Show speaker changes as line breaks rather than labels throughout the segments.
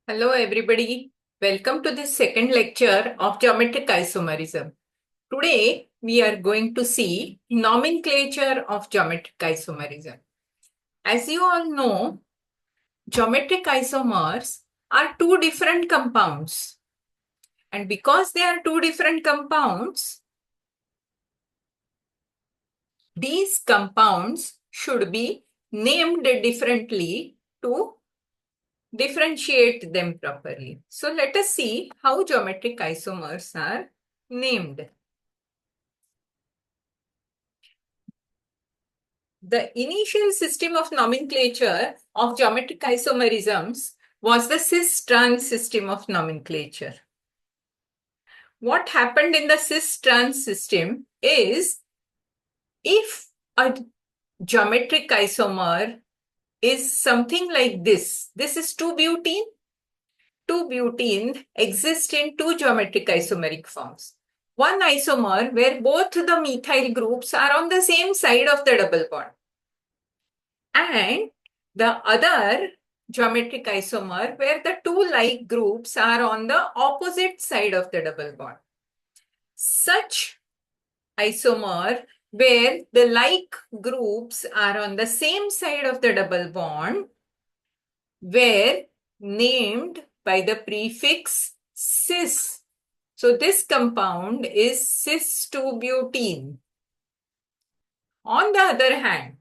Hello everybody, welcome to this second lecture of geometric isomerism. Today we are going to see nomenclature of geometric isomerism. As you all know, geometric isomers are two different compounds, and because they are two different compounds, these compounds should be named differently to differentiate them properly. So let us see how geometric isomers are named. The initial system of nomenclature of geometric isomerisms was the cis-trans system of nomenclature. What happened in the cis-trans system is, if a geometric isomer is something like this is 2-butene. 2-butene exists in two geometric isomeric forms. One isomer where both the methyl groups are on the same side of the double bond, and the other geometric isomer where the two like groups are on the opposite side of the double bond. Such isomer where the like groups are on the same side of the double bond were named by the prefix cis. So this compound is cis-2-butene. On the other hand,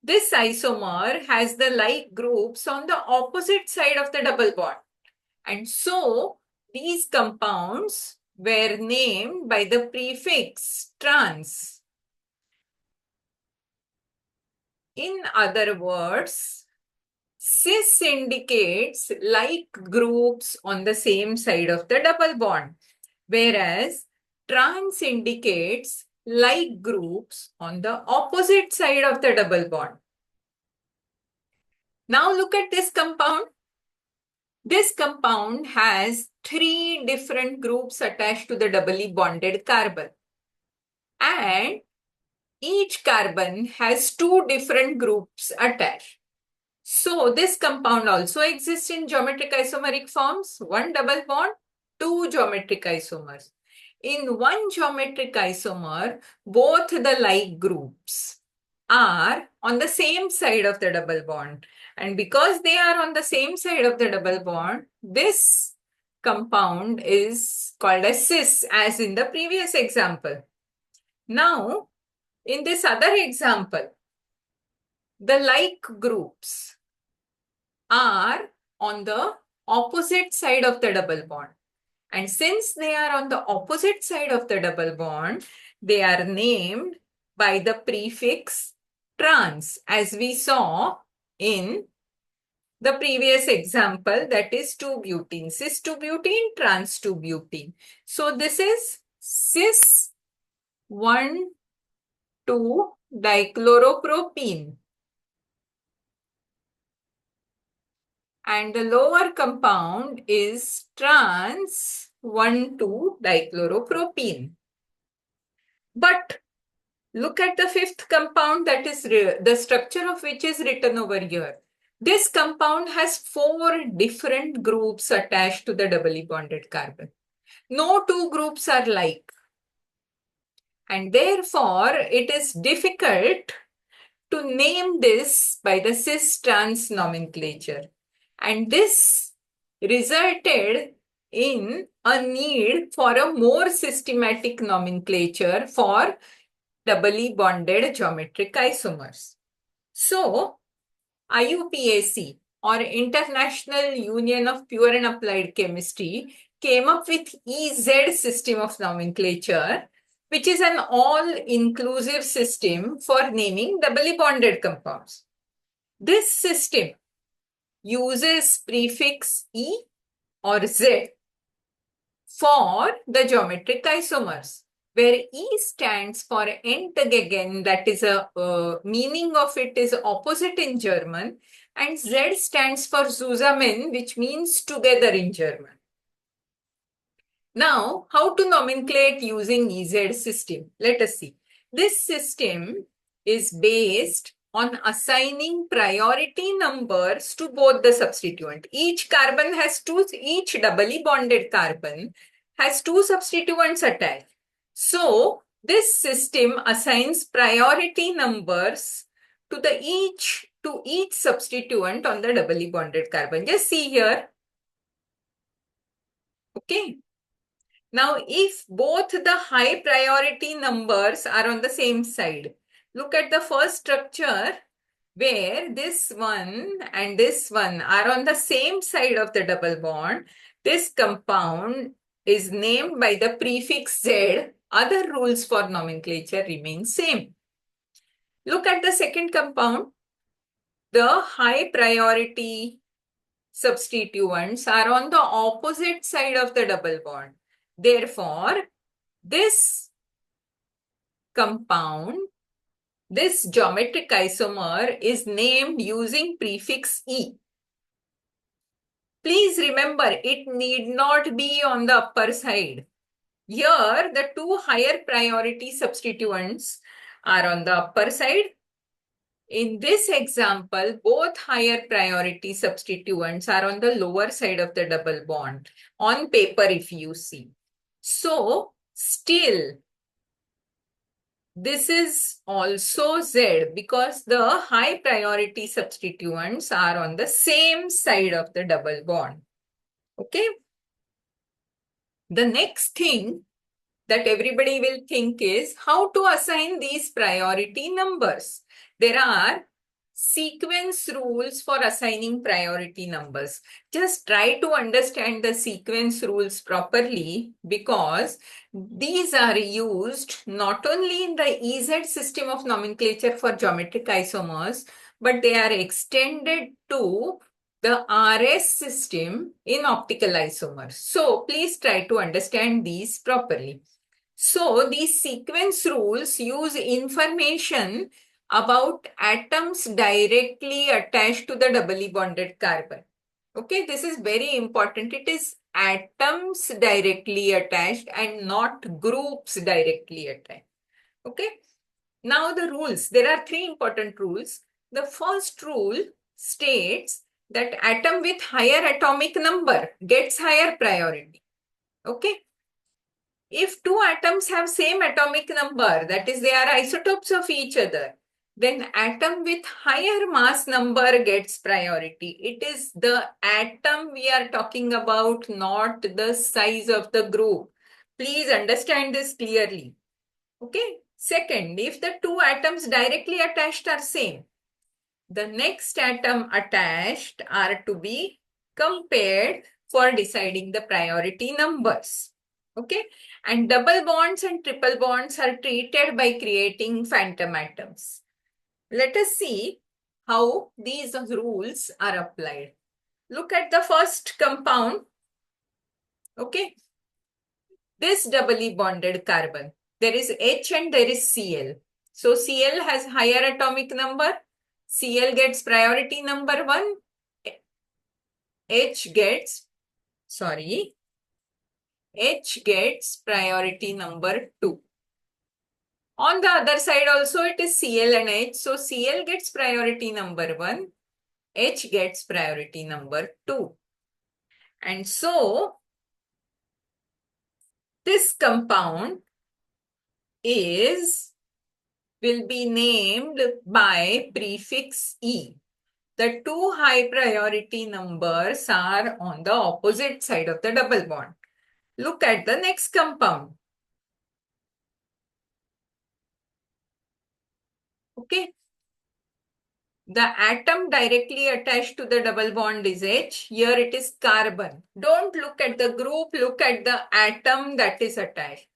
this isomer has the like groups on the opposite side of the double bond. And so these compounds were named by the prefix trans. In other words, cis indicates like groups on the same side of the double bond, whereas trans indicates like groups on the opposite side of the double bond. Now look at this compound. This compound has three different groups attached to the doubly bonded carbon. And each carbon has two different groups attached. So this compound also exists in geometric isomeric forms, one double bond, two geometric isomers. In one geometric isomer, both the like groups are on the same side of the double bond. And because they are on the same side of the double bond, this compound is called as cis, as in the previous example. Now, in this other example, the like groups are on the opposite side of the double bond. And since they are on the opposite side of the double bond, they are named by the prefix trans, as we saw in the previous example, that is 2-butene. Cis-2-butene, trans-2-butene. So this is cis-1,2-dichloropropene. And the lower compound is trans-1,2-dichloropropene. But look at the fifth compound, that is the structure of which is written over here. This compound has four different groups attached to the doubly bonded carbon. No two groups are like. And therefore, it is difficult to name this by the cis-trans nomenclature. And this resulted in a need for a more systematic nomenclature for doubly bonded geometric isomers. So, IUPAC, or International Union of Pure and Applied Chemistry, came up with EZ system of nomenclature, which is an all-inclusive system for naming doubly bonded compounds. This system uses prefix E or Z for the geometric isomers, where E stands for entgegen, that is a meaning of it is opposite in German, and Z stands for zusammen, which means together in German. Now, how to nomenclate using EZ system? Let us see. This system is based on assigning priority numbers to both the substituent. Each doubly bonded carbon has two substituents attached. So this system assigns priority numbers to each substituent on the doubly bonded carbon. Just see here. Okay. Now, if both the high priority numbers are on the same side, look at the first structure where this one and this one are on the same side of the double bond. This compound is named by the prefix Z. Other rules for nomenclature remain same. Look at the second compound. The high priority substituents are on the opposite side of the double bond. Therefore, this compound, this geometric isomer is named using prefix E. Please remember, it need not be on the upper side. Here, the two higher priority substituents are on the upper side. In this example, both higher priority substituents are on the lower side of the double bond on paper if you see. So, still, this is also Z because the high priority substituents are on the same side of the double bond. Okay. The next thing that everybody will think is how to assign these priority numbers. There are sequence rules for assigning priority numbers. Just try to understand the sequence rules properly because these are used not only in the EZ system of nomenclature for geometric isomers, but they are extended to the RS system in optical isomers. So please try to understand these properly. So these sequence rules use information about atoms directly attached to the doubly bonded carbon. Okay, this is very important. It is atoms directly attached and not groups directly attached. Okay, now the rules. There are three important rules. The first rule states that atom with higher atomic number gets higher priority. Okay. If two atoms have same atomic number, that is they are isotopes of each other, then atom with higher mass number gets priority. It is the atom we are talking about, not the size of the group. Please understand this clearly. Okay. Second, if the two atoms directly attached are same, the next atom attached are to be compared for deciding the priority numbers. Okay, and double bonds and triple bonds are treated by creating phantom atoms. Let us see how these rules are applied. Look at the first compound. Okay, this doubly bonded carbon. There is H and there is Cl. So Cl has higher atomic number. Cl gets priority number 1. H gets priority number 2. On the other side also it is Cl and H. So Cl gets priority number 1. H gets priority number 2. And so this compound will be named by prefix E. The two high priority numbers are on the opposite side of the double bond. Look at the next compound. Okay. The atom directly attached to the double bond is H. Here it is carbon. Don't look at the group, look at the atom that is attached.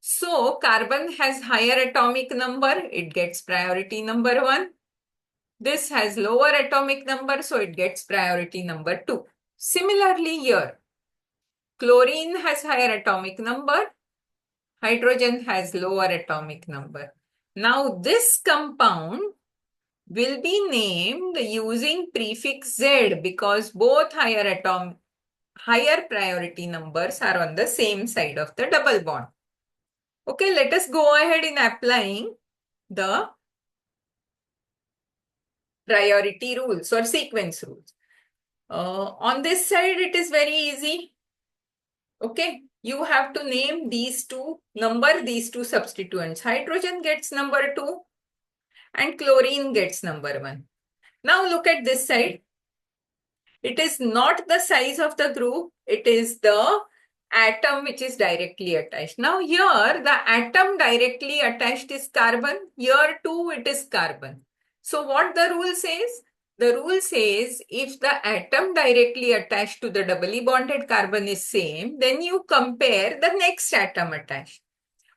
So carbon has higher atomic number, it gets priority number 1. This has lower atomic number, so it gets priority number 2. Similarly here, chlorine has higher atomic number, hydrogen has lower atomic number. Now this compound will be named using prefix Z because both higher priority numbers are on the same side of the double bond. Okay, let us go ahead in applying the priority rules or sequence rules. On this side, it is very easy. Okay, you have to name these two, number these two substituents. Hydrogen gets number 2 and chlorine gets number 1. Now look at this side. It is not the size of the group, it is the atom which is directly attached. Now here the atom directly attached is carbon, here too it is carbon. So what the rule says? The rule says if the atom directly attached to the doubly bonded carbon is same, then you compare the next atom attached.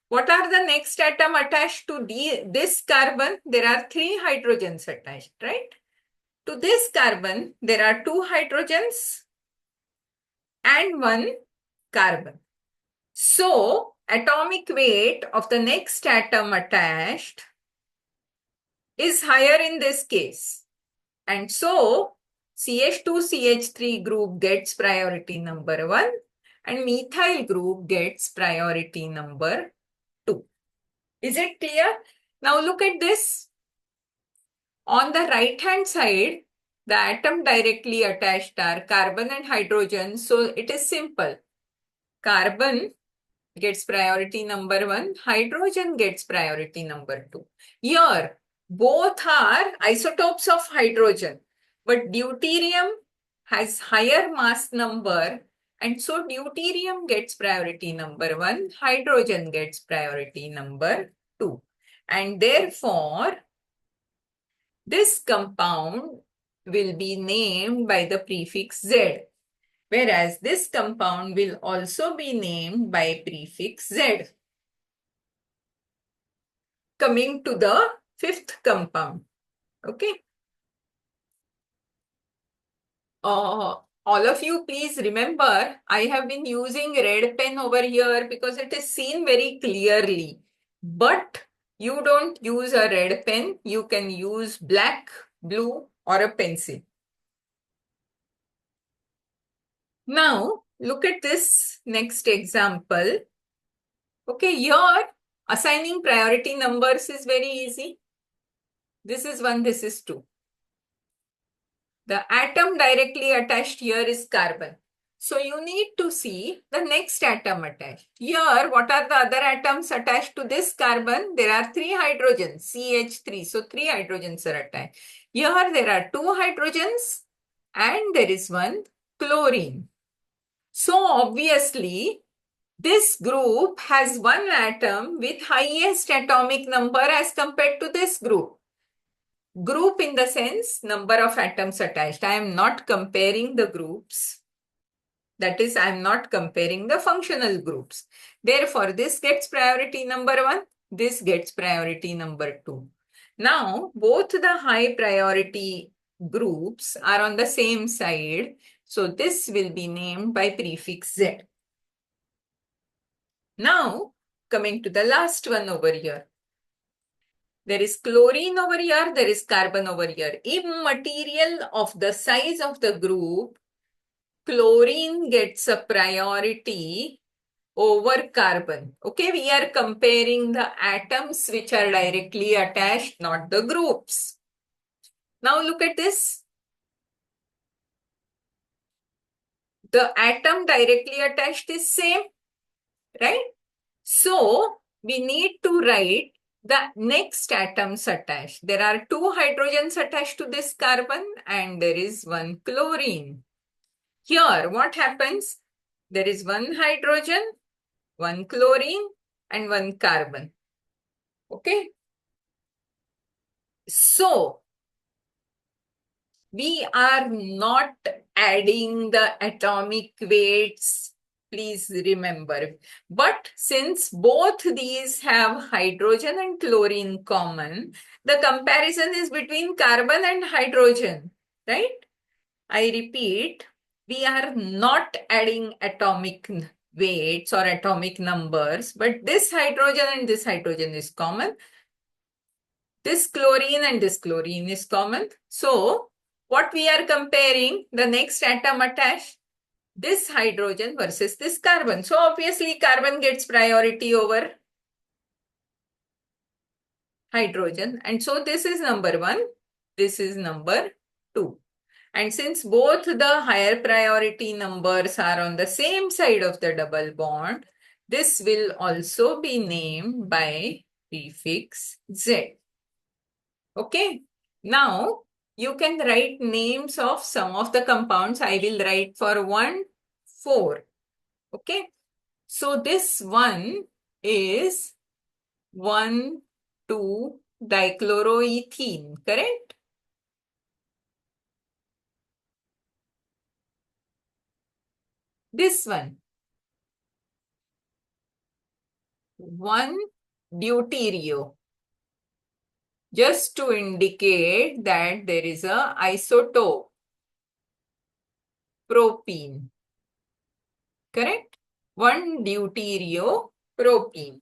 What are the next atom attached to this carbon? There are 3 hydrogens attached, right? To this carbon, there are 2 hydrogens and 1 carbon. So, atomic weight of the next atom attached is higher in this case. And so, CH2CH3 group gets priority number 1 and methyl group gets priority number 2. Is it clear? Now look at this. On the right hand side, the atom directly attached are carbon and hydrogen. So it is simple. Carbon gets priority number 1, hydrogen gets priority number 2. Here, both are isotopes of hydrogen, but deuterium has higher mass number, and so deuterium gets priority number 1, hydrogen gets priority number 2. And therefore, this compound will be named by the prefix Z, whereas this compound will also be named by prefix Z. Coming to the 5th compound, okay? All of you please remember, I have been using red pen over here because it is seen very clearly. But you don't use a red pen, you can use black, blue or a pencil. Now, look at this next example. Okay, here assigning priority numbers is very easy. This is 1, this is 2. The atom directly attached here is carbon. So you need to see the next atom attached. Here, what are the other atoms attached to this carbon? There are 3 hydrogens, CH3. So 3 hydrogens are attached. Here there are 2 hydrogens and there is 1 chlorine. So obviously, this group has 1 atom with highest atomic number as compared to this group. Group in the sense number of atoms attached. I am not comparing the groups. That is, I am not comparing the functional groups. Therefore, this gets priority number 1. This gets priority number 2. Now, both the high priority groups are on the same side. So, this will be named by prefix Z. Now, coming to the last one over here. There is chlorine over here, there is carbon over here. If material of the size of the group, chlorine gets a priority over carbon. Okay, we are comparing the atoms which are directly attached, not the groups. Now look at this. The atom directly attached is same, right? So, we need to write the next atoms attached. There are 2 hydrogens attached to this carbon and there is 1 chlorine. Here, what happens? There is 1 hydrogen, 1 chlorine and 1 carbon. Okay. So, we are not adding the atomic weights. Please remember. But since both these have hydrogen and chlorine common, the comparison is between carbon and hydrogen, right? I repeat, we are not adding atomic weights or atomic numbers, but this hydrogen and this hydrogen is common. This chlorine and this chlorine is common. So, what we are comparing, the next atom attached, this hydrogen versus this carbon. So obviously carbon gets priority over hydrogen. And so this is number 1 This is number 2. And since both the higher priority numbers are on the same side of the double bond, this will also be named by prefix Z. Okay. Now, you can write names of some of the compounds. I will write for 1, 4. Okay. So, this one is 1,2-dichloroethene, correct? This one, 1-deuterio, just to indicate that there is a isotope, propene, correct? 1-deuterio propene.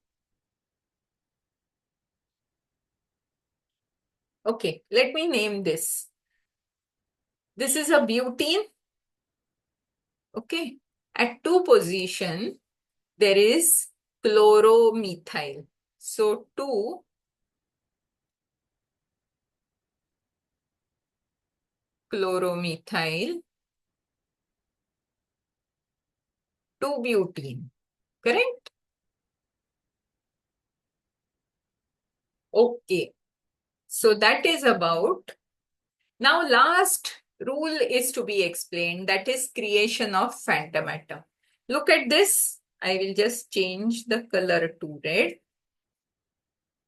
Okay, let me name this. This is a butene. Okay, at 2 position, there is chloromethyl. So 2 chloromethyl, 2 butene, correct? Okay, so that is about. Now last rule is to be explained, that is creation of phantom atom. Look at this. I will just change the color to red.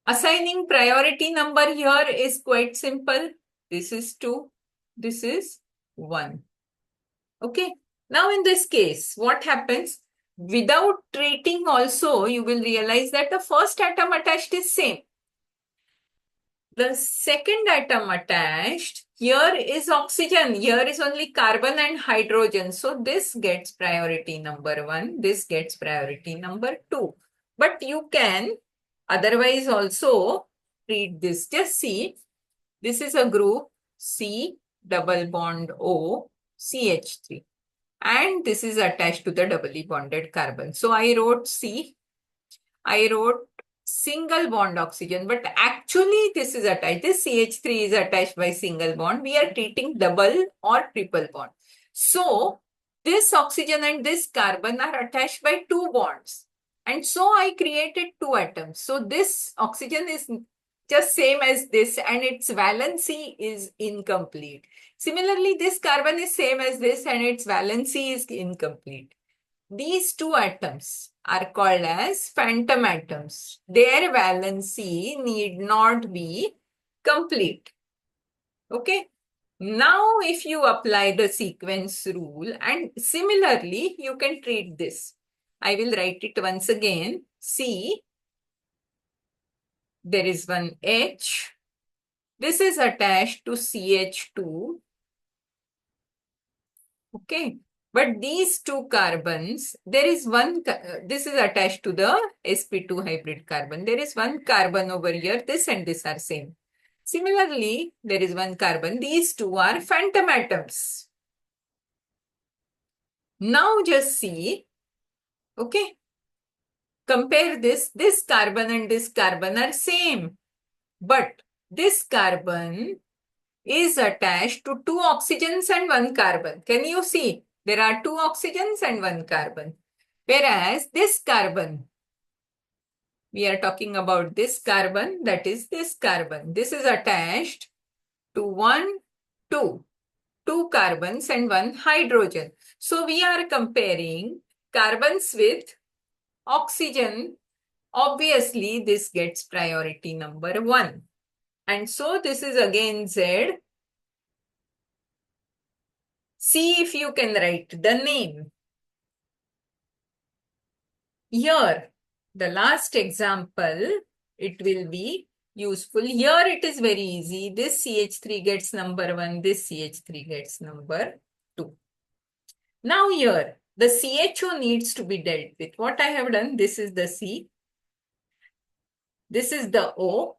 Assigning priority number here is quite simple. This is 2, this is 1. Okay. Now in this case, what happens? Without treating also, you will realize that the first atom attached is same. The second atom attached, here is oxygen, here is only carbon and hydrogen. So this gets priority number 1, this gets priority number 2. But you can otherwise also treat this. Just see, this is a group C double bond O CH3. And this is attached to the doubly bonded carbon. So I wrote C, I wrote single bond oxygen, but actually this is attached. This CH3 is attached by single bond. We are treating double or triple bond. So this oxygen and this carbon are attached by 2 bonds. And so I created 2 atoms. So this oxygen is just same as this and its valency is incomplete. Similarly, this carbon is same as this and its valency is incomplete. These 2 atoms are called as phantom atoms. Their valency need not be complete. Okay. Now, if you apply the sequence rule, and similarly, you can treat this. I will write it once again. C, there is one H. This is attached to CH2. Okay. But these 2 carbons, there is one, this is attached to the sp2 hybrid carbon. There is one carbon over here, this and this are same. Similarly, there is one carbon, these 2 are phantom atoms. Now just see, okay, compare this carbon and this carbon are same. But this carbon is attached to 2 oxygens and 1 carbon. Can you see? There are 2 oxygens and 1 carbon. Whereas this carbon, we are talking about this carbon, that is this carbon. This is attached to 2 carbons and 1 hydrogen. So we are comparing carbons with oxygen. Obviously, this gets priority number 1. And so this is again Z. See if you can write the name. Here, the last example, it will be useful. Here it is very easy. This CH3 gets number 1, this CH3 gets number 2. Now here, the CHO needs to be dealt with. What I have done, this is the C. This is the O.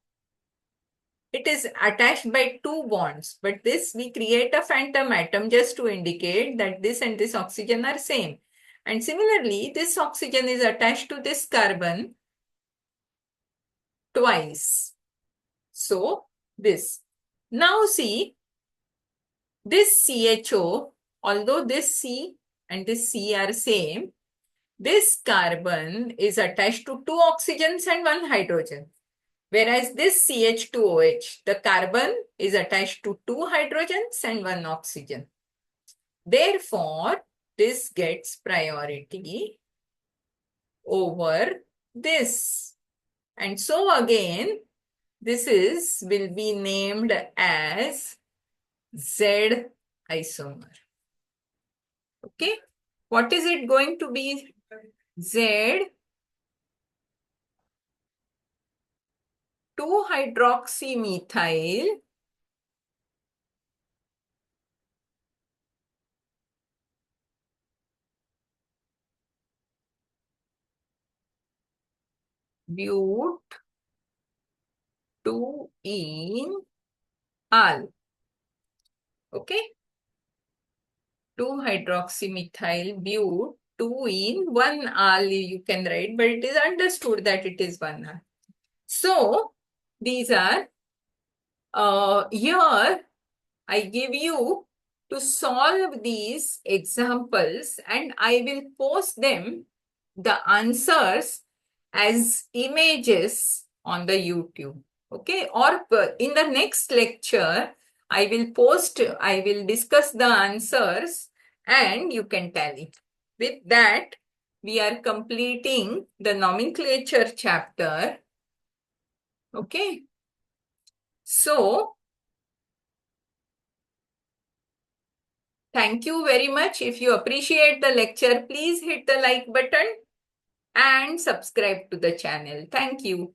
It is attached by 2 bonds, but this we create a phantom atom just to indicate that this and this oxygen are same. And similarly, this oxygen is attached to this carbon twice. So this. Now see, this CHO, although this C and this C are same, this carbon is attached to 2 oxygens and 1 hydrogen. Whereas this CH2OH, the carbon is attached to 2 hydrogens and 1 oxygen. Therefore, this gets priority over this. And so again, this will be named as Z isomer. Okay. What is it going to be? Z 2-hydroxymethyl but 2-ene al. Okay. 2-hydroxymethyl but 2-ene 1-al you can write, but it is understood that it is 1-al. So these are here I give you to solve these examples and I will post them, the answers, as images on the YouTube. Okay, or in the next lecture, I will discuss the answers and you can tally. With that, we are completing the nomenclature chapter. Okay, so thank you very much. If you appreciate the lecture, please hit the like button and subscribe to the channel. Thank you.